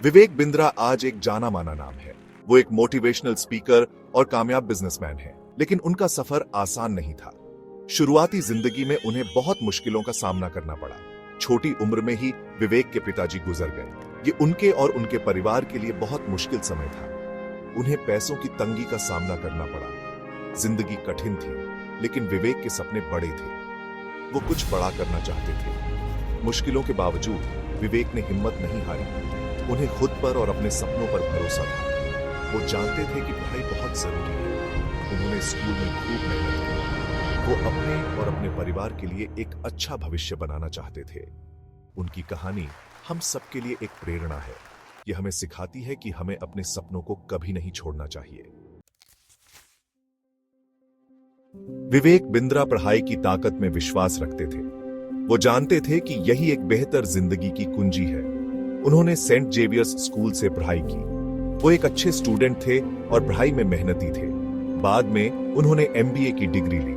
विवेक बिंद्रा आज एक जाना माना नाम है। वो एक मोटिवेशनल स्पीकर और कामयाब बिजनेसमैन है, लेकिन उनका सफर आसान नहीं था। शुरुआती जिंदगी में उन्हें बहुत मुश्किलों का सामना करना पड़ा। छोटी उम्र में ही विवेक के पिताजी गुजर गए। ये उनके और उनके परिवार के लिए बहुत मुश्किल समय था। उन्हें पैसों की तंगी का सामना करना पड़ा। जिंदगी कठिन थी, लेकिन विवेक के सपने बड़े थे। वो कुछ बड़ा करना चाहते थे। मुश्किलों के बावजूद विवेक ने हिम्मत नहीं हारी। उन्हें खुद पर और अपने सपनों पर भरोसा था। वो जानते थे कि पढ़ाई बहुत जरूरी है। उन्होंने स्कूल में खूब मेहनत की। वो अपने और अपने परिवार के लिए एक अच्छा भविष्य बनाना चाहते थे। उनकी कहानी हम सबके लिए एक प्रेरणा है। यह हमें सिखाती है कि हमें अपने सपनों को कभी नहीं छोड़ना चाहिए। विवेक बिंद्रा पढ़ाई की ताकत में विश्वास रखते थे। वो जानते थे कि यही एक बेहतर जिंदगी की कुंजी है। उन्होंने सेंट जेवियर्स स्कूल से पढ़ाई की। वो एक अच्छे स्टूडेंट थे और पढ़ाई में मेहनती थे। बाद में उन्होंने MBA की डिग्री ली।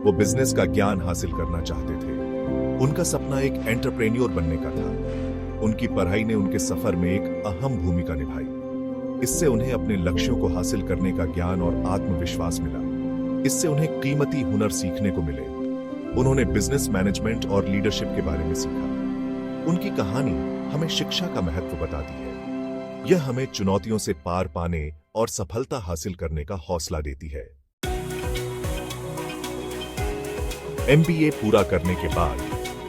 वो बिजनेस का ज्ञान हासिल करना चाहते थे। उनका सपना एक एंटरप्रेन्योर बनने का था। उनकी पढ़ाई ने उनके सफर में एक अहम भूमिका निभाई। इससे उन्हें अपने लक्ष्यों को हासिल करने का ज्ञान और आत्मविश्वास मिला। इससे उन्हें कीमती हुनर सीखने को मिले। उन्होंने बिजनेस मैनेजमेंट और लीडरशिप के बारे में सीखा। उनकी कहानी हमें शिक्षा का महत्व बताती है। यह हमें चुनौतियों से पार पाने और सफलता हासिल करने का हौसला देती है। MBA पूरा करने के बाद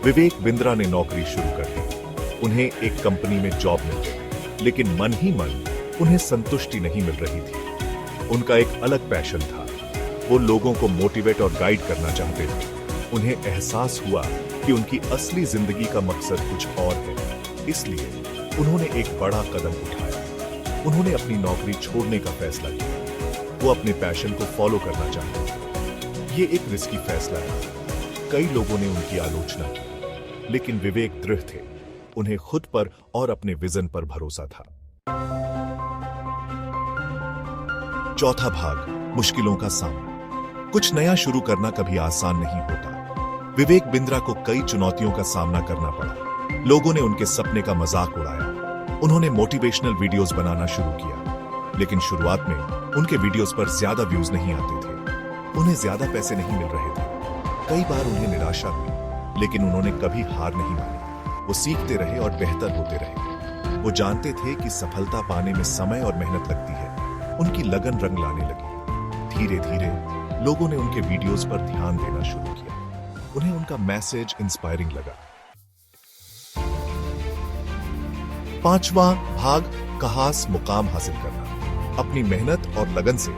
विवेक बिंद्रा ने नौकरी शुरू कर दी। उन्हें एक कंपनी में जॉब मिल गई, लेकिन मन ही मन उन्हें संतुष्टि नहीं मिल रही थी। उनका एक अलग पैशन था। वो लोगों को मोटिवेट और गाइड करना चाहते थे। उन्हें एहसास हुआ कि उनकी असली जिंदगी का मकसद कुछ और है। इसलिए उन्होंने एक बड़ा कदम उठाया। उन्होंने अपनी नौकरी छोड़ने का फैसला किया। वो अपने पैशन को फॉलो करना चाहते थे। ये एक रिस्की फैसला था। कई लोगों ने उनकी आलोचना की, लेकिन विवेक दृढ़ थे। उन्हें खुद पर और अपने विजन पर भरोसा था। चौथा भाग, मुश्किलों का सामना। कुछ नया शुरू करना कभी आसान नहीं होता। विवेक बिंद्रा को कई चुनौतियों का सामना करना पड़ा। लोगों ने उनके सपने का मजाक उड़ाया। उन्होंने मोटिवेशनल वीडियोस बनाना शुरू किया, लेकिन शुरुआत में उनके वीडियोस पर ज्यादा व्यूज नहीं आते थे। उन्हें ज्यादा पैसे नहीं मिल रहे थे। कई बार उन्हें निराशा हुई, लेकिन उन्होंने कभी हार नहीं मानी। वो सीखते रहे और बेहतर होते रहे। वो जानते थे कि सफलता पाने में समय और मेहनत लगती है। उनकी लगन रंग लाने लगी। धीरे धीरे लोगों ने उनके वीडियोस पर ध्यान देना शुरू किया। उन्हें उनका मैसेज इंस्पायरिंग लगा। पांचवा भाग, खास मुकाम हासिल करना। अपनी मेहनत और लगन से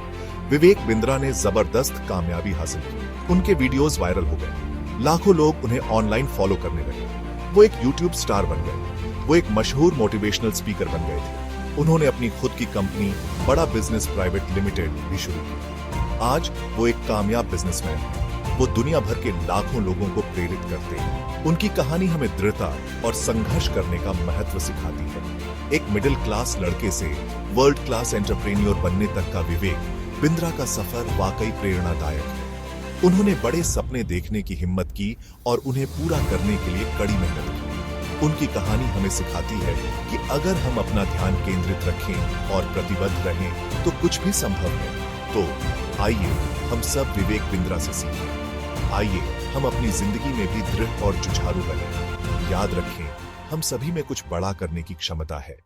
विवेक बिंद्रा ने जबरदस्त कामयाबी हासिल की। उनके वीडियोस वायरल हो गए। लाखों लोग उन्हें ऑनलाइन फॉलो करने लगे। वो एक यूट्यूब स्टार बन गए। वो एक मशहूर मोटिवेशनल स्पीकर बन गए थे। उन्होंने अपनी खुद की कंपनी बड़ा बिजनेस प्राइवेट लिमिटेड भी शुरू की। आज वो एक कामयाब बिजनेसमैन है। वो दुनिया भर के लाखों लोगों को प्रेरित करते हैं। उनकी कहानी हमें दृढ़ता और संघर्ष करने का महत्व सिखाती है। एक मिडिल क्लास लड़के से वर्ल्ड क्लास एंटरप्रेन्योर बनने तक का विवेक बिंद्रा का सफर वाकई प्रेरणादायक है। उन्होंने बड़े सपने देखने की हिम्मत की और उन्हें पूरा करने के लिए कड़ी मेहनत की। उनकी कहानी हमें सिखाती है कि अगर हम अपना ध्यान केंद्रित रखें और प्रतिबद्ध रहें तो कुछ भी संभव है। तो आइए हम सब विवेक बिंद्रा से सीखें। आइए हम अपनी जिंदगी में भी दृढ़ और जुझारू बने। याद रखें, हम सभी में कुछ बड़ा करने की क्षमता है।